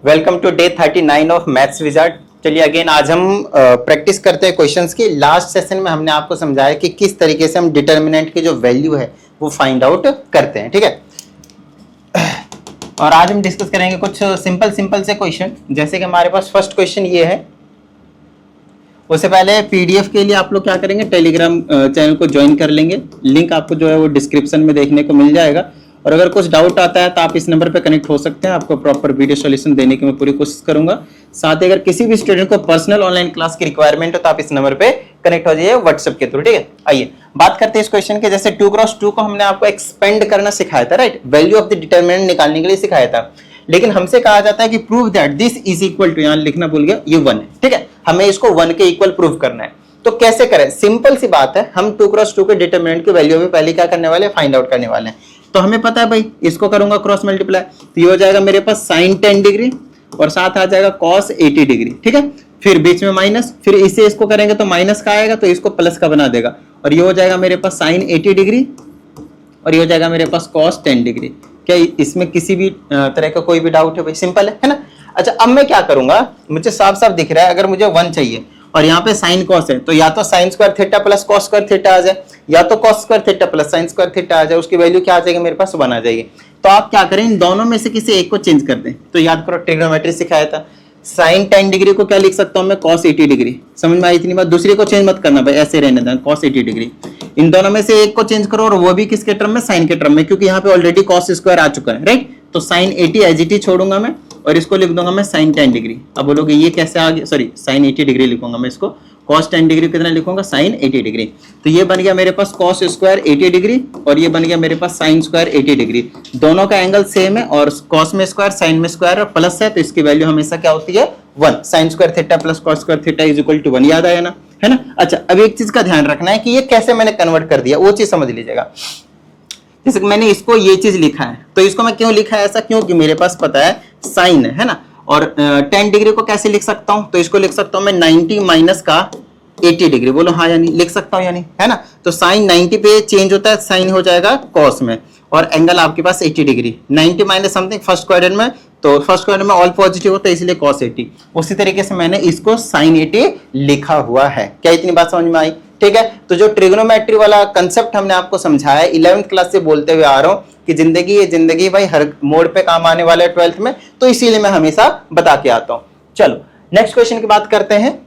Welcome to day 39 of maths wizard. चलिए again आज हम प्रैक्टिस करते हैं क्वेश्चंस की। लास्ट सेशन में हमने आपको समझाया कि किस तरीके से हम डिटर्मिनेंट की जो वैल्यू है वो फाइंड आउट करते हैं, ठीक है। और आज हम डिस्कस करेंगे कुछ सिंपल से क्वेश्चन। जैसे कि हमारे पास फर्स्ट क्वेश्चन ये है। उससे पहले पीडीएफ के लिए आप लोग क्या करेंगे, टेलीग्राम चैनल को ज्वाइन कर लेंगे। लिंक आपको जो है वो डिस्क्रिप्शन में देखने को मिल जाएगा। और अगर कुछ डाउट आता है तो आप इस नंबर पे कनेक्ट हो सकते हैं। आपको प्रॉपर वीडियो सॉल्यूशन देने की मैं पूरी कोशिश करूंगा। साथ ही अगर किसी भी स्टूडेंट को पर्सनल ऑनलाइन क्लास की रिक्वायरमेंट हो तो आप इस नंबर पे कनेक्ट हो जाइए व्हाट्सएप के थ्रू, ठीक है। आइए बात करते हैं इस क्वेश्चन के। जैसे 2x2 को हमने आपको एक्सपेंड करना सिखाया था, right, value of the determinant निकालने के लिए सिखाया था। लेकिन हमसे कहा जाता है कि prove that this is equal to, यहां लिखना भूल गया, ये 1 है, ठीक है। हमें इसको 1 के इक्वल प्रूव करना है। तो कैसे करें? सिंपल सी बात है, हम 2x2 के डिटरमिनेंट की वैल्यू भी पहले क्या करने वाले हैं, फाइंड आउट करने वाले हैं। तो हमें पता है भाई, इसको करूंगा क्रॉस मल्टीप्लाई तो ये हो जाएगा मेरे पास sin 10 डिग्री और साथ आ जाएगा cos 80 डिग्री, ठीक है। फिर बीच में माइनस, फिर इसे इसको करेंगे तो माइनस का आएगा तो इसको प्लस का बना देगा और ये हो जाएगा मेरे पास sin 80 डिग्री और ये हो जाएगा मेरे पास cos 10 डिग्री। क्या इसमें किसी भी तरह का कोई भी डाउट है भाई? सिंपल है ना। अच्छा, अब मैं क्या करूंगा, मुझे साफ साफ दिख रहा है, अगर मुझे 1 चाहिए और यहाँ पे साइन कॉस है तो या तो sine square theta plus cos square theta आ जाए, या तो cos square theta plus sine square theta आ जाए। उसकी वैल्यू क्या आ जाएगी मेरे पास, 1 आ जाएगी। तो आप क्या करें, इन दोनों में से किसी एक को चेंज कर दें। तो याद करो ट्रिग्नोमेट्री सिखाया था, साइन 10 डिग्री को क्या लिख सकता हूं मैं, कॉस 80 डिग्री। समझ में आई इतनी बात? दूसरी को चेंज मत करना भाई, ऐसे रहने देना, कॉस 80 डिग्री। इन दोनों में से एक को चेंज करो और वो भी किसके टर्म में, साइन के टर्म में, क्योंकि यहाँ पे ऑलरेडी कॉस स्क्वायर आ चुका है, राइट। तो साइन 80 एज इट इज छोड़ूंगा मैं और इसको लिख दूंगा मैं साइन 10 डिग्री। अब बोलोगे ये कैसे आ गया, सॉरी साइन 80 डिग्री लिखूंगा मैं इसको, cos 10 डिग्री कितना लिखूंगा, sin 80 डिग्री। तो ये बन गया मेरे पास cos स्क्वायर 80 डिग्री और ये बन गया मेरे पास sin स्क्वायर 80 डिग्री। दोनों का एंगल सेम है और cos में स्क्वायर, sin में स्क्वायर और प्लस है तो इसकी वैल्यू हमेशा क्या होती है, 1। sin square theta plus cos square theta is equal to 1। याद आया ना, है ना। अच्छा, अब एक चीज का ध्यान रखना है कि ये कैसे मैंने कन्वर्ट कर दिया, वो चीज समझ लीजिएगा। जैसे मैंने इसको ये चीज लिखा है तो इसको मैं क्यों लिखा है ऐसा, क्योंकि मेरे पास पता है साइन है ना। और 10 डिग्री को कैसे लिख सकता हूं, तो इसको लिख सकता हूं मैं 90 माइनस का 80 डिग्री। बोलो हाँ या नहीं, लिख सकता हूं या नहीं, है ना। तो साइन 90 पे चेंज होता है, साइन हो जाएगा कॉस में और एंगल आपके पास 80 degree. 90 minus something first quadrant में, तो फर्स्ट क्वाड्रेंट में ऑल पॉजिटिव होता है इसलिए cos 80। उसी तरीके से मैंने इसको sin 80 लिखा हुआ है। क्या इतनी बात समझ में आई? ठीक है। तो जो ट्रिग्नोमेट्री वाला कंसेप्ट हमने आपको समझाया है 11th क्लास से बोलते हुए आ रहा हूं कि जिंदगी ये जिंदगी भाई हर मोड़ पे काम आने वाला है 12th में, तो इसीलिए मैं हमेशा बता के आता हूं। चलो नेक्स्ट क्वेश्चन की बात करते हैं।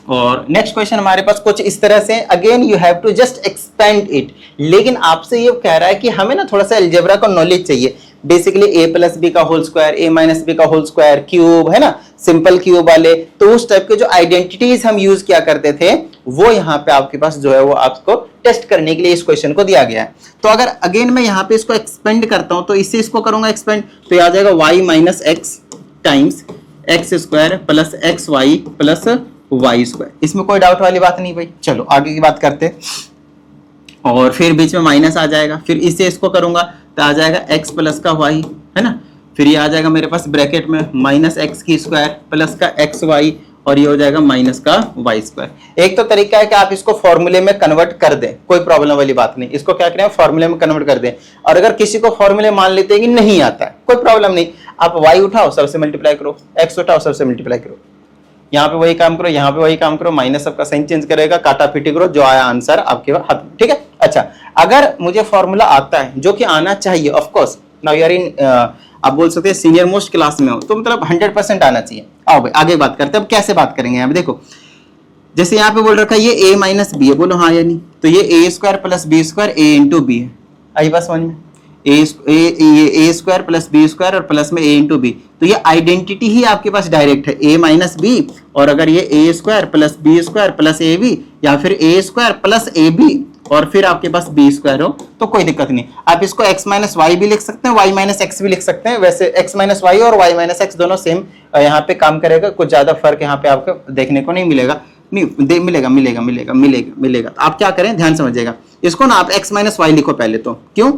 और नेक्स्ट क्वेश्चन हमारे पास कुछ इस तरह से, again you have to just expand it. लेकिन आपसे ये कह रहा है कि हमें ना थोड़ा सा अलजेब्रा का नॉलेज चाहिए। बेसिकली a प्लस बी का whole square, a minus B का होल स्क्वायर, क्यूब, है ना, सिंपल क्यूब वाले, तो उस टाइप के जो आइडेंटिटीज हम यूज किया करते थे वो यहाँ पे आपके पास जो है वो आपको टेस्ट करने के लिए इस क्वेश्चन को दिया गया है। तो अगर अगेन मैं यहाँ पे इसको एक्सपेंड करता हूँ तो इससे इसको करूंगा एक्सपेंड तो ये आ जाएगा y minus X times X square plus X Y plus Y square. इसमें कोई डाउट वाली बात नहीं भाई। चलो आगे की बात करते हैं। और फिर बीच में माइनस आ जाएगा, फिर इससे इसको करूंगा तो आ जाएगा x प्लस का y, है ना। फिर ये आ जाएगा मेरे पास ब्रैकेट में माइनस एक्स की स्क्वायर प्लस का एक्स वाई और ये हो जाएगा माइनस का वाई स्क्वायर। एक तो तरीका है कि आप इसको फॉर्मूले में कन्वर्ट कर दें, कोई प्रॉब्लम वाली बात नहीं। इसको क्या करें, फॉर्मूले में कन्वर्ट कर दें। और अगर किसी को फॉर्मूले मान लेते हैं कि नहीं आता है, कोई प्रॉब्लम नहीं, आप y उठाओ सबसे मल्टीप्लाई करो, x उठाओ सबसे मल्टीप्लाई करो, यहाँ पे वही काम करो, यहाँ पे वही काम करो, माइनस सबका साइन चेंज करेगा, काटा पीटी करो, जो आया आंसर आपके हाथ में, ठीक है। अच्छा, अगर मुझे फॉर्मूला आता है, जो कि आना चाहिए, of course now you are in, आप बोल सकते हैं सीनियर मोस्ट क्लास में हो, तो मतलब 100% आना चाहिए। आओ भाई आगे बात करते हैं। अब कैसे बात करेंगे, यहाँ पे देखो, जैसे यहाँ पे बोल रखा है ये a माइनस बी है, बोलो हाँ या नहीं। तो ये a square plus B square a into B है। आई बात समझ में, A square plus B square और प्लस में a इंटू बी। तो ये आइडेंटिटी ही आपके पास डायरेक्ट है, a माइनस बी, और अगर ये a square plus B square plus A B या फिर a square plus A B और फिर आपके पास बी स्क्वायर हो तो कोई दिक्कत नहीं। आप इसको x माइनस वाई भी लिख सकते हैं, y माइनस एक्स भी लिख सकते हैं। वैसे x माइनस वाई और y माइनस एक्स दोनों सेम यहाँ पे काम करेगा, कुछ ज्यादा फर्क यहाँ पे आपको देखने को नहीं मिलेगा। नहीं मिलेगा मिलेगा मिलेगा मिलेगा मिलेगा। तो आप क्या करें, ध्यान समझिएगा। इसको ना आप x माइनस वाई लिखो पहले, तो क्यों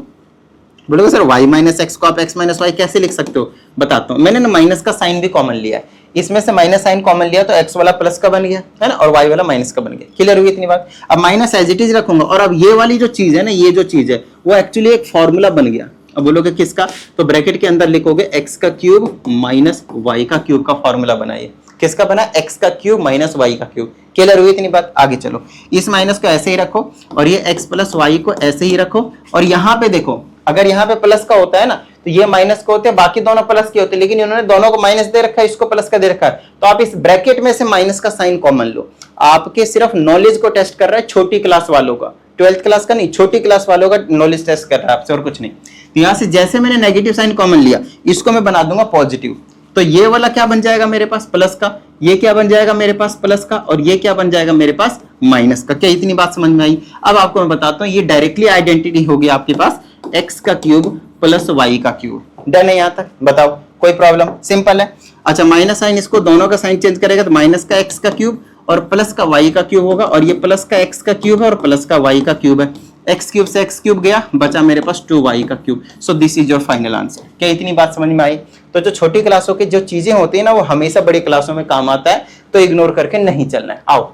बोलोगे सर y माइनस एक्स को आप x माइनस वाई कैसे लिख सकते हो, बताता हूँ। मैंने ना माइनस का साइन भी कॉमन लिया है, इसमें से माइनस साइन कॉमन लिया तो x वाला प्लस का बन गया, है ना, और y वाला माइनस का बन गया। क्लियर हुई इतनी बात। अब माइनस एज इट इज रखूंगा और अब ये वाली जो चीज है ना, ये जो चीज है वो एक्चुअली एक फॉर्मूला बन गया। अब बोलोगे किसका, तो ब्रैकेट के अंदर लिखोगे x का क्यूब माइनस y का क्यूब का फॉर्मूला बनाइए। किसका बना, x का क्यूब माइनस y का क्यूब। क्लियर हुई इतनी बात, आगे चलो। इस माइनस को ऐसे ही रखो और ये x प्लस वाई को ऐसे ही रखो, और यहाँ पे देखो अगर यहाँ पे प्लस का होता है ना तो ये माइनस का होते हैं, बाकी दोनों प्लस के होते हैं, लेकिन इन्होंने दोनों को माइनस दे रखा है, इसको प्लस का दे रखा है, तो आप इस ब्रैकेट में से माइनस का साइन कॉमन लो। आपके सिर्फ नॉलेज को टेस्ट कर रहा है, छोटी क्लास वालों का, 12th क्लास का नहीं, छोटी क्लास वालों का नॉलेज टेस्ट कर रहा है आपसे, और कुछ नहीं। तो यहाँ से जैसे मैंने नेगेटिव साइन कॉमन लिया, इसको मैं बना दूंगा पॉजिटिव, तो ये वाला क्या बन जाएगा मेरे पास प्लस का, ये क्या बन जाएगा मेरे पास प्लस का, और ये क्या बन जाएगा मेरे पास माइनस का। क्या इतनी बात समझ में आई? अब आपको मैं बताता हूँ, ये डायरेक्टली आइडेंटिटी होगी आपके पास x का क्यूब प्लस y का क्यूब। डन है यहाँ तक? बताओ कोई प्रॉब्लम? सिंपल है। अच्छा, माइनस साइन, इसको दोनों का साइन चेंज करेगा तो माइनस का x का क्यूब और प्लस का y का क्यूब होगा, और ये प्लस का x का क्यूब है और प्लस का y का क्यूब है। x क्यूब से x क्यूब गया, बचा मेरे पास 2y का cube. So this is your final answer. क्या इतनी बात समझ में आई? तो जो छोटी क्लासों की जो चीजें होती है ना, वो हमेशा बड़ी क्लासों में काम आता है, तो इग्नोर करके नहीं चलना है। आओ,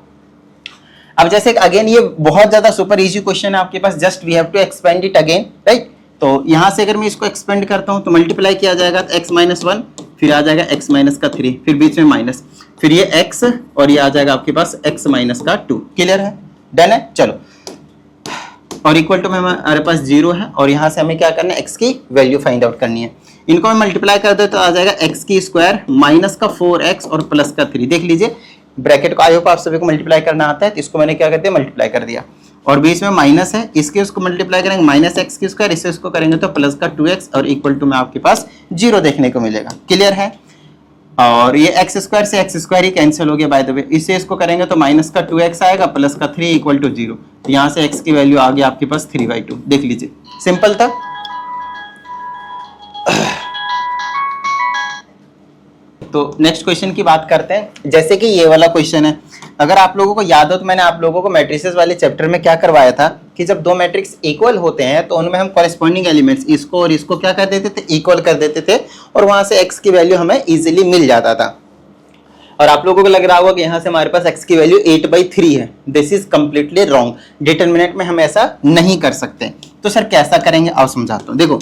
अब जैसे अगेन ये बहुत ज्यादा सुपर इजी क्वेश्चन है आपके पास, just we have to expand it again, right. तो यहां से अगर मैं इसको एक्सपेंड करता हूं तो मल्टीप्लाई किया जाएगा तो x माइनस 1, फिर आ जाएगा x माइनस का 3, फिर बीच में माइनस, फिर ये x और ये आ जाएगा आपके पास x माइनस का 2। क्लियर है? डन है? चलो, और इक्वल टू में हमारे पास 0 है, और यहां से हमें क्या करना है, x की वैल्यू फाइंड आउट करनी है। इनको मैं मल्टीप्लाई कर दे तो आ जाएगा x की स्क्वायर माइनस का 4x और प्लस का 3। देख लीजिए ब्रैकेट को, आई होप आप सभी को मल्टीप्लाई करना आता है, तो इसको मैंने क्या कर दिया, मल्टीप्लाई कर दिया, और बीच में माइनस है, इसके उसको मल्टीप्लाई करेंगे माइनस एक्स की स्क्वायर, इससे इसको करेंगे तो प्लस का 2x, और इक्वल टू में आपके पास 0 देखने को मिलेगा। क्लियर है? और ये एक्स स्क्वायर से एक्स स्क्वायर ही कैंसिल हो गया बाय द वे, इससे इसको करेंगे तो माइनस का 2x आएगा, प्लस का 3 इक्वल टू 0। तो यहाँ से x की वैल्यू आ गई आपके पास 3/2। देख लीजिए, सिंपल था। तो नेक्स्ट क्वेश्चन की बात करते हैं। जैसे कि ये वाला क्वेश्चन है, अगर आप लोगों को याद हो तो मैंने आप लोगों को मैट्रिसेस वाले चैप्टर में क्या करवाया था कि जब दो मैट्रिक्स इक्वल होते हैं तो उनमें हम कॉरेस्पॉन्डिंग एलिमेंट्स इसको और इसको क्या कर देते थे, इक्वल कर देते थे, और वहां से x की वैल्यू हमें इजीली मिल जाता था। और आप लोगों को लग रहा होगा कि यहाँ से हमारे पास x की वैल्यू 8/3 है। This is completely wrong. Determinant में हम ऐसा नहीं कर सकते। तो सर कैसा करेंगे, आओ समझाता हूँ। देखो,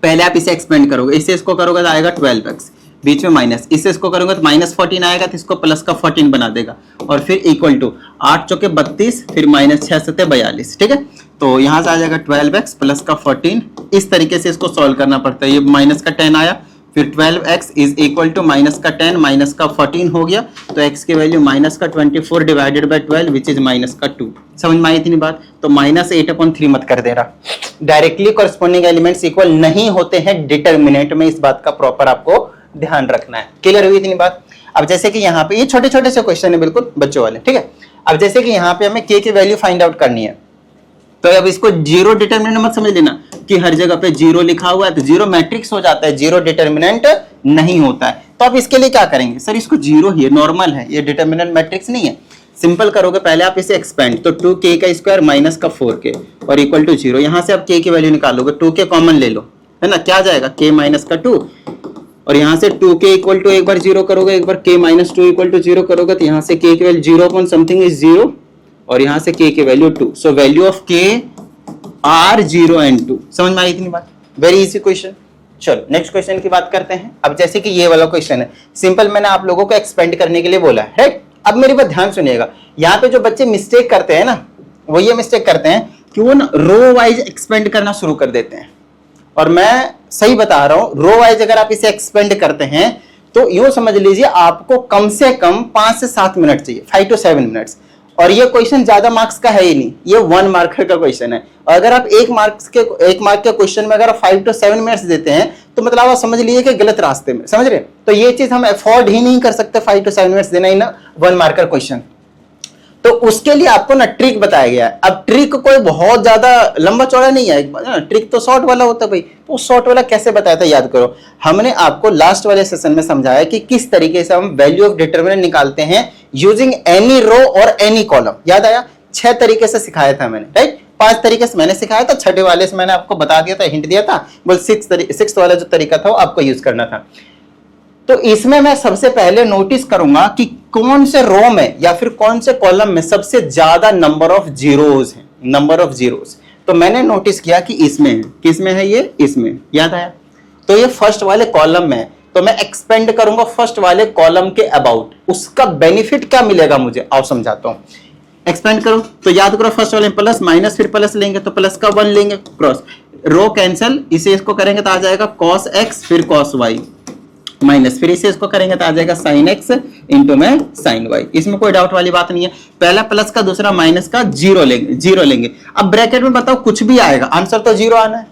पहले आप इसे एक्सपेंड करोगे, इससे इसको करोगे तो आएगा 12x, बीच में माइनस, इससे इसको करोगे तो -14 आएगा, तो इसको प्लस का 14 बना देगा, और फिर इक्वल टू 8 चौके 32, फिर -6 सते 42। ठीक है, तो यहाँ से आ जाएगा 12x प्लस का 14। इस तरीके से इसको सॉल्व करना पड़ता है। ये माइनस का 10 आया, फिर 12x is equal to minus का 10 माइनस का 14 हो गया, तो x की वैल्यू माइनस का 24 divided by 12 which is minus का 2। समझ में आई इतनी बात? तो -8/3 मत कर दे रहा। डायरेक्टली कॉरेस्पॉन्डिंग एलिमेंट्स इक्वल नहीं होते हैं डिटरमिनेंट में, इस बात का प्रॉपर आपको ध्यान रखना है। क्लियर हुई इतनी बात? अब जैसे कि यहाँ पे ये छोटे छोटे से क्वेश्चन है, बिल्कुल बच्चों वाले, ठीक है। अब जैसे कि यहाँ पे हमें k की वैल्यू फाइंड आउट करनी है, तो अब इसको जीरो डिटरमिनेंट मत समझ लेना कि हर जगह पे जीरो लिखा हुआ है तो जीरो मैट्रिक्स हो जाता है, जीरो डिटरमिनेंट नहीं होता है। तो अब इसके लिए क्या करेंगे, सर इसको जीरो ही नॉर्मल है, ये डिटरमिनेंट मैट्रिक्स नहीं है। सिंपल करोगे, पहले आप इसे एक्सपेंड, तो 2k का स्क्वायर माइनस का 4k और इक्वल टू 0। यहाँ से आप k की वैल्यू निकालोगे, 2k कॉमन ले लो, है ना, क्या जाएगा k माइनस का 2, और यहाँ से 2k इक्वल टू एक बार 0 करोगे, एक बार k माइनस 2 इक्वल टू 0 करोगे, तो यहाँ से k की वैल्यू 0.something इज 0, और यहाँ से k की value 2। So value of k are 0 and 2। समझ में आई इतनी बात? Very easy question. चलो नेक्स्ट क्वेश्चन की बात करते हैं। अब जैसे कि ये वाला क्वेश्चन है, सिंपल मैंने आप लोगों को एक्सपेंड करने के लिए बोला है, राइट। अब मेरी बात ध्यान सुनिएगा, यहाँ पे जो बच्चे मिस्टेक करते हैं ना, वो ये मिस्टेक करते हैं कि वो ना रो वाइज एक्सपेंड करना शुरू कर देते हैं, और मैं सही बता रहा हूं, रो वाइज अगर आप इसे एक्सपेंड करते हैं तो यूं समझ लीजिए आपको कम से कम 5 से 7 मिनट चाहिए, 5 to 7 मिनट्स। और ये क्वेश्चन ज्यादा मार्क्स का है ही नहीं, ये 1 मार्कर का क्वेश्चन है। और अगर आप 1 मार्क के क्वेश्चन में अगर आप 5 to 7 मिनट्स देते हैं तो मतलब आप समझ लीजिए कि गलत रास्ते में, समझ रहे? तो ये चीज हम अफोर्ड ही नहीं कर सकते 5 to 7 मिनट्स देना ही ना 1 मार्कर क्वेश्चन। तो उसके लिए आपको ना ट्रिक बताया गया है। अब ट्रिक कोई बहुत ज्यादा लंबा चौड़ा नहीं है, ट्रिक तो शॉर्ट वाला होता है भाई। तो शॉर्ट वाला कैसे बताया था, याद करो। हमने आपको लास्ट वाले सेशन में समझाया कि किस तरीके से हम वैल्यू ऑफ डिटरमिनेंट निकालते हैं यूजिंग एनी रो और एनी कॉलम। याद आया? 6 तरीके से सिखाया था मैंने, राइट। 5 तरीके से मैंने सिखाया था, 6ठे वाले से मैंने आपको बता दिया था, हिंट दिया था, बोल 6th वाला जो तरीका था वो आपको यूज करना था। तो इसमें मैं सबसे पहले नोटिस करूंगा कि कौन से रो में या फिर कौन से कॉलम में सबसे ज्यादा नंबर ऑफ जीरोस हैं, नंबर ऑफ जीरोस। तो मैंने नोटिस किया कि इसमें है, किसमें है ये, इसमें, याद आया। तो ये फर्स्ट वाले कॉलम में है, तो मैं एक्सपेंड करूंगा फर्स्ट वाले कॉलम के अबाउट, उसका बेनिफिट क्या मिलेगा मुझे, आओ समझाता हूं। एक्सपेंड करो तो याद करो फर्स्ट वाले प्लस माइनस, फिर प्लस लेंगे तो प्लस का 1 लेंगे, क्रॉस रो कैंसिल, इसे इसको करेंगे तो आ जाएगा cos x फिर cos y माइनस, फिर इसे इसको करेंगे तो आ जाएगा sin x इंटू में sin y। इसमें कोई डाउट वाली बात नहीं है। पहला प्लस का दूसरा माइनस का, जीरो लेंगे। अब ब्रैकेट में बताओ कुछ भी आएगा, आंसर तो जीरो आना है,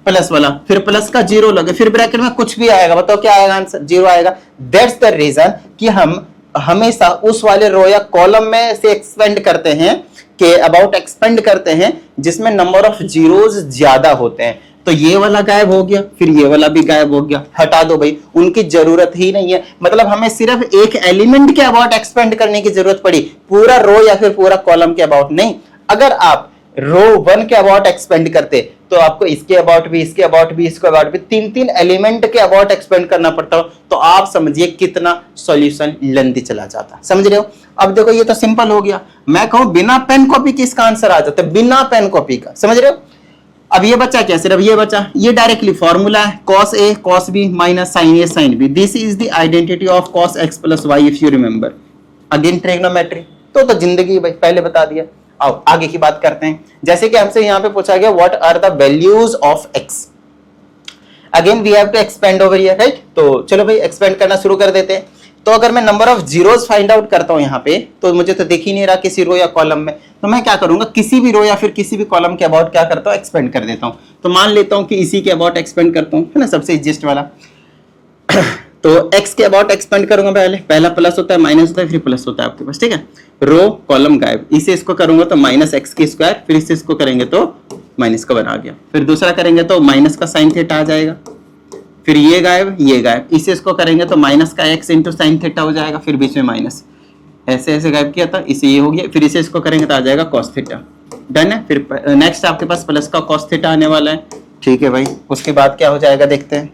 प्लस वाला, फिर प्लस का जीरो लगे, फिर ब्रैकेट में कुछ भी आएगा, बताओ क्या आएगा, आंसर जीरो आएगा। दैट्स द रीजन कि हम हमेशा उस वाले रो या कॉलम में से एक्सपेंड करते हैं, के अबाउट एक्सपेंड करते हैं जिसमें नंबर ऑफ जीरोस ज्यादा होते हैं। तो ये वाला गायब हो गया, फिर ये वाला भी गायब हो गया, हटा दो भाई, उनकी जरूरत ही नहीं है। मतलब हमें सिर्फ एक एलिमेंट के अबाउट एक्सपेंड करने की जरूरत पड़ी, पूरा रो या फिर पूरा कॉलम के अबाउट नहीं। अगर आप रो 1 के अबाउट एक्सपेंड करते तो आपको इसके अबाउट भी, इसके अबाउट भी, इसके अबाउट भी, 3-3 एलिमेंट के अबाउट एक्सपेंड करना पड़ता हो, तो आप समझिए कितना सॉल्यूशन लेंथी चला जाता। समझ रहे हो। अब देखो ये तो सिंपल हो गया, मैं कहूं बिना पेन कॉपी की इसका आंसर आ जाता है, बिना पेन कॉपी का, समझ रहे हो। अब ये बच्चा क्या, सिर्फ ये बच्चा, ये डायरेक्टली फॉर्मूला है cos a cos b minus sin a sin b, this is the identity of cos x plus y if you remember. Again trigonometry, तो जिंदगी भाई पहले बता दिया। आओ आगे की बात करते हैं। जैसे कि हमसे यहाँ पे पूछा गया what are the values of x, again we have to expand over here, right. तो चलो भाई एक्सपेंड करना शुरू कर देते हैं। तो अगर मैं number of zeros find out करता हूं यहाँ पे, तो मुझे तो दिख ही नहीं रहा किसी रो या कॉलम में, तो मैं क्या करूंगा, किसी भी रो या फिर किसी भी कॉलम के अबाउट क्या करता हूं, एक्सपेंड कर देता हूं। तो मान लेता हूं कि इसी के अबाउट एक्सपेंड करता हूं, है ना, सबसे इजिएस्ट वाला। तो x के अबाउट एक्सपेंड करूंगा, पहला प्लस होता है, माइनस होता है, फिर प्लस होता है आपके पास, ठीक है। रो कॉलम गायब, इसे इसको करूंगा तो माइनस एक्स की स्क्वायर, फिर इसे इसको करेंगे तो माइनस का बना गया, फिर दूसरा करेंगे तो माइनस का साइन थीटा आ जाएगा, फिर ये गायब, ये गायब, इसे इसको करेंगे तो माइनस का एक्स इंटू साइन थीटा हो जाएगा, फिर बीच में माइनस, ऐसे ऐसे गायब किया था, इसे ये हो गया, फिर इसे इसको करेंगे तो आ जाएगा कॉस थीटा। डन है। फिर नेक्स्ट आपके पास प्लस का कॉस थीटा आने वाला है, ठीक है भाई। उसके बाद क्या हो जाएगा देखते हैं,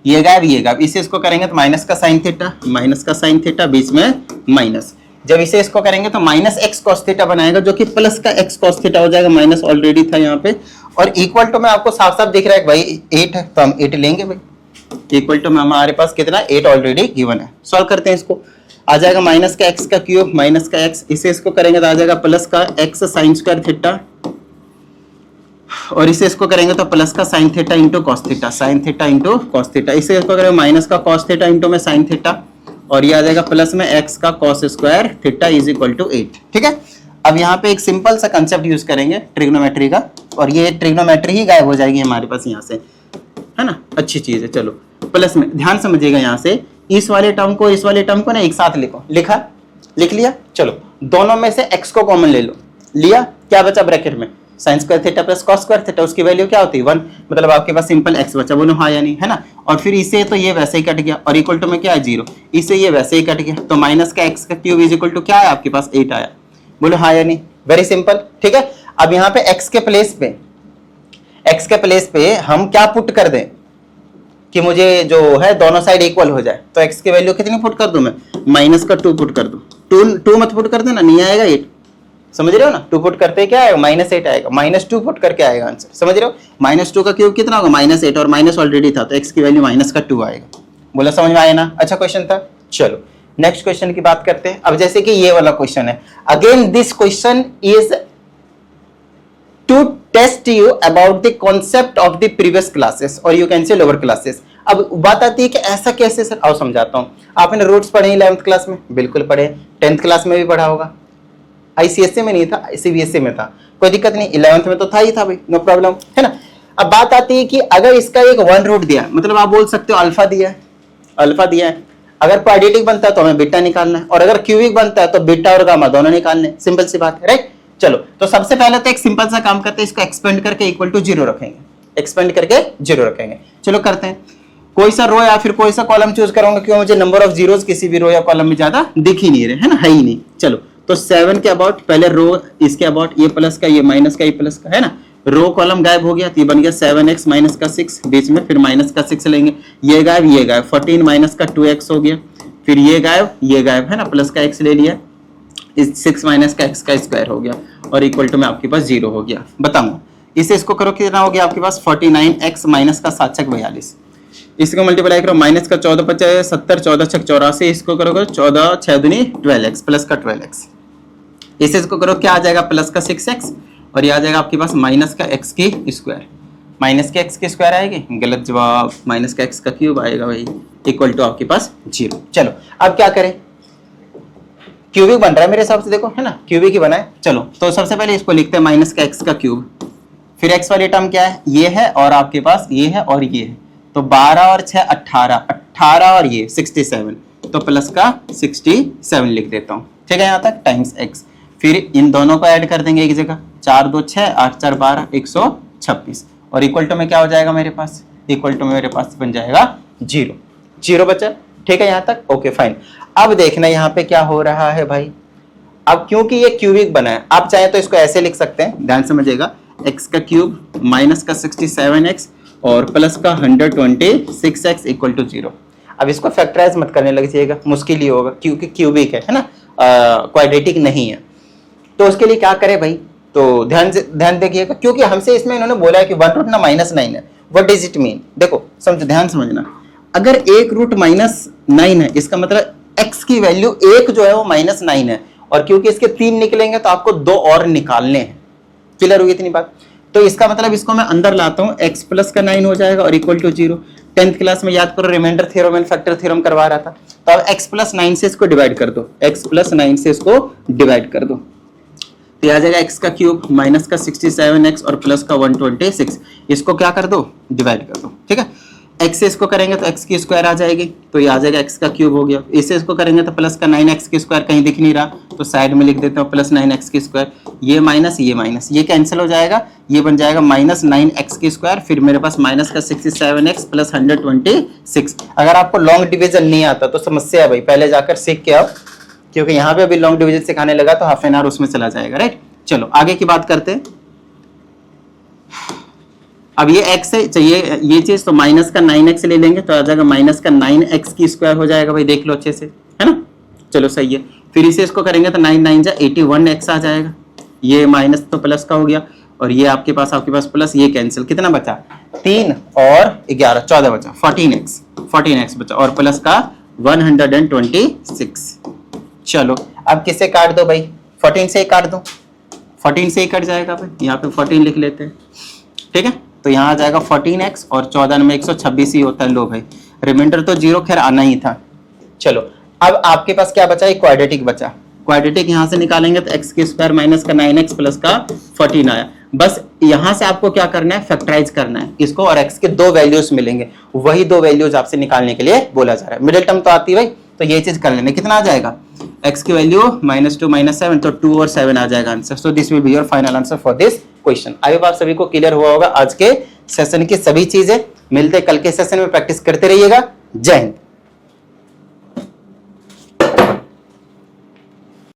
ये गायब, ये गायब, इसे इसको करेंगे तो माइनस का साइन थीटा, माइनस का साइन थीटा, बीच में माइनस, जब इसे इसको करेंगे तो माइनस एक्स कॉस थीटा बनाएगा, जो कि प्लस का एक्स कॉस थीटा हो जाएगा, माइनस ऑलरेडी था यहाँ पे, और इक्वल टू में आपको साफ साफ दिख रहा है भाई 8 है, तो हम 8 लेंगे भाई। इक्वल टू में हमारे पास कितना, 8 ऑलरेडी गिवन है। सॉल्व करते हैं इसको, आ जाएगा माइनस का एक्स का क्यूब, माइनस का एक्स, इसे इसको करेंगे तो आ जाएगा प्लस का एक्स साइन स्क्वायर थीटा, और इसे इसको करेंगे तो प्लस का sine theta into cos theta, sine theta into cos theta, इसे इसको करेंगे माइनस का कॉस थीटा इंटू में साइन थीटा, और ये आ जाएगा प्लस में एक्स का cos square theta is equal to 8, ठीक है। अब यहाँ पे एक सिंपल सा कंसेप्ट यूज करेंगे ट्रिग्नोमेट्री का, और ये ट्रिग्नोमेट्री ही गायब हो जाएगी हमारे पास यहाँ से, है ना, अच्छी चीज है। चलो प्लस में ध्यान समझिएगा, यहाँ से इस वाले टर्म को इस वाले टर्म को ना एक साथ लिखो, लिख लिया। चलो दोनों में से x को कॉमन ले लो, लिया, क्या बचा ब्रैकेट में, sign square theta plus cos square theta, उसकी वैल्यू क्या होती है 1, मतलब आपके पास सिंपल x बचा, बोलो हाँ या नहीं, है ना। और फिर इसे तो ये वैसे ही कट गया, और इक्वल टू में क्या है 0, इसे ये वैसे ही कट गया, तो माइनस का x का क्यूब इज इक्वल टू क्या है आपके पास 8 आया, बोलो हाँ या नहीं, वेरी सिंपल, ठीक है। अब यहाँ पे x के प्लेस पे हम क्या पुट कर दें कि मुझे जो है दोनों साइड इक्वल हो जाए, तो x की वैल्यू कितनी पुट कर दूं मैं, माइनस का 2 पुट कर दूं, 2 मत पुट कर देना, नहीं आएगा 8, समझ रहे हो ना। 2 पुट करते क्या आएगा, -8 आएगा, -2 पुट करके आएगा आंसर, समझ रहे हो। -2 का क्यूब कितना होगा, -8, और माइनस ऑलरेडी था, तो x की वैल्यू माइनस का 2 आएगा, बोला समझ में आया ना, अच्छा क्वेश्चन था। चलो नेक्स्ट क्वेश्चन की बात करते हैं। अब जैसे कि ये वाला क्वेश्चन है, again this question is to test you about the concept of the previous classes, और you can say lower classes. अब बात आती है कि ऐसा कैसे सर, आओ समझाता हूं। आपने रूट्स पढ़े 11th क्लास में, बिल्कुल पढ़े, 10th क्लास में भी पढ़ा होगा, आईसीएसई में नहीं था, सीबीएसई में था, कोई दिक्कत नहीं, 11th में तो था ही था भाई, नो प्रॉब्लम, है ना। अब बात आती है कि अगर इसका एक 1 रूट दिया, मतलब आप बोल सकते हो अल्फा दिया है, अगर क्वाड्रेटिक बनता है तो हमें बीटा निकालना है, और अगर क्यूबिक बनता है तो बीटा और गामा दोनों निकालने, सिंपल सी बात है, राइट। चलो तो सबसे पहले तो एक सिंपल सा काम करते हैं, इसको एक्सपेंड करके इक्वल टू 0 रखेंगे, चलो करते हैं। कोई सा रो या फिर कोई सा कॉलम चूज करूंगा, क्यों, मुझे नंबर ऑफ जीरोस किसी भी रो या कॉलम में ज्यादा दिख ही नहीं रहे, है ना, है ही नहीं। चलो तो 7 के अबाउट, पहले रो इसके अबाउट, ये प्लस का, ये माइनस का, ये प्लस का, है ना, रो कॉलम गायब हो गया, तो ये बन गया 7x माइनस का 6, बीच में फिर माइनस का 6 लेंगे, ये गायब, 14 माइनस का 2x हो गया, फिर ये गायब, है ना, प्लस का x ले लिया, इस 6 माइनस का x का स्क्वायर हो गया, और इक्वल टू में आपके पास 0 हो गया। बताऊंगा इसे, इसको करो कितना हो गया आपके पास 49x माइनस का 7 छक 42, इसको मल्टीप्लाई करो माइनस का 14 पचास 70 14 छक 84, इसको करो 14 6 दूनी 12x प्लस का 12x, इसको करो क्या आ जाएगा प्लस का 6x और ये आ जाएगा आपके पास माइनस का x की स्क्वायर, माइनस के x की स्क्वायर आएगी, गलत जवाब, माइनस का x का क्यूब आएगा भाई, इक्वल टू आपके पास 0। चलो अब क्या करें, क्यूबिक बन रहा है मेरे हिसाब से, देखो है ना क्यूबिक ही बना है। चलो तो सबसे पहले इसको लिखते हैं माइनस का x का क्यूब, फिर x वाली टर्म क्या है ये है और आपके पास ये है और ये है, तो 12 और 6 18, 18 और ये 67, तो प्लस का 67 लिख देता हूँ, ठीक है यहाँ तक, टाइम्स x, फिर इन दोनों को ऐड कर देंगे एक जगह, 4 2 6 8 4 12 126 और इक्वल टू में क्या हो जाएगा मेरे पास, इक्वल टू में मेरे पास बन जाएगा 0, 0 बचा, ठीक है यहाँ तक, ओके फाइन। अब देखना यहाँ पे क्या हो रहा है भाई, अब क्योंकि ये क्यूबिक बना है, आप चाहे तो इसको ऐसे लिख सकते हैं, ध्यान समझिएगा, x का क्यूब माइनस का 67x और प्लस का 126x इक्वल टू 0। अब इसको फैक्टराइज मत करने लग जाइएगा, मुश्किल ही होगा क्योंकि क्यूबिक है ना, क्वाड्रेटिक नहीं है, तो उसके लिए क्या करे भाई, तो ध्यान देखिएगा, क्योंकि हमसे इसमें इन्होंने बोला है कि 1 रूट ना -9 है, व्हाट डज इट मीन, देखो समझ, ध्यान समझना, अगर 1 रूट -9 है इसका मतलब x की वैल्यू 1 जो है वो -9 है, और क्योंकि इसके 3 निकलेंगे तो आपको 2 और निकालने हैं, क्लियर हुई इतनी बात, तो इसका मतलब इसको मैं अंदर लाता हूं, x प्लस का 9 हो जाएगा और इक्वल टू 0। 10th क्लास में याद करो remainder theorem and factor theorem करवा रहा था, तो अब x प्लस 9 से इसको डिवाइड कर दो, x प्लस 9 से इसको डिवाइड कर दो, तो ये आ जाएगा x का क्यूब माइनस का 67x और प्लस का 126, इसको क्या कर दो, डिवाइड कर दो, ठीक है, x से इसको करेंगे तो x की स्क्वायर आ जाएगी, तो ये आ जाएगा x का क्यूब हो गया, इसे इसको करेंगे तो प्लस का 9x की स्क्वायर, कहीं दिख नहीं रहा तो साइड में लिख देता हूँ प्लस 9x की स्क्वायर, ये माइनस ये कैंसिल हो जाएगा, ये बन जाएगा माइनस 9x की स्क्वायर, फिर मेरे पास माइनस का 67x प्लस 126। अगर आपको लॉन्ग डिवीजन नहीं आता तो समस्या है भाई, पहले जाकर सीख के आओ, क्योंकि यहाँ पे अभी लॉन्ग डिवीजन सिखाने लगा तो हाफ एन आवर उसमें चला जाएगा, राइट। चलो आगे की बात करते हैं, अब ये x है चाहिए ये चीज, तो माइनस का 9x ले लेंगे तो आ जाएगा माइनस का 9x की स्क्वायर हो जाएगा भाई, देख लो अच्छे से, है ना, चलो सही है, फिर इसे इसको करेंगे तो 9 9 जा 81x आ जाएगा, ये माइनस तो प्लस का हो गया, और ये आपके पास प्लस, ये कैंसिल, कितना बचा 3 और 11 14 बचा, 14x बचा और प्लस का 126। चलो अब किसे काट दो भाई, 14 से ही काट दो, 14 से ही कट जाएगा भाई, यहाँ पे 14 लिख लेते हैं, ठीक है, तो यहाँ आ जाएगा 14x और 14 में 126 ही होता है, लो भाई रिमाइंडर तो 0 खैर आना ही था। चलो अब आपके पास क्या बचा, क्वाड्रेटिक बचा, क्वाड्रेटिक यहाँ से निकालेंगे तो x की स्क्वायर माइनस का 9x प्लस का 14 आया, बस यहाँ से आपको क्या करना है, फैक्टराइज करना है इसको, और x के 2 वैल्यूज मिलेंगे, वही 2 वैल्यूज आपसे निकालने के लिए बोला जा रहा है, मिडिल टर्म तो आती है भाई, तो ये चीज कर लेना, कितना आ जाएगा, x की वैल्यू -2 -7, तो 2 और 7 आ जाएगा answer, so this will be your final answer for this question. I hope आप सभी को क्लियर हुआ होगा आज के सेशन की सभी चीजें, मिलते कल के सेशन में, प्रैक्टिस करते रहिएगा, जय हिंद।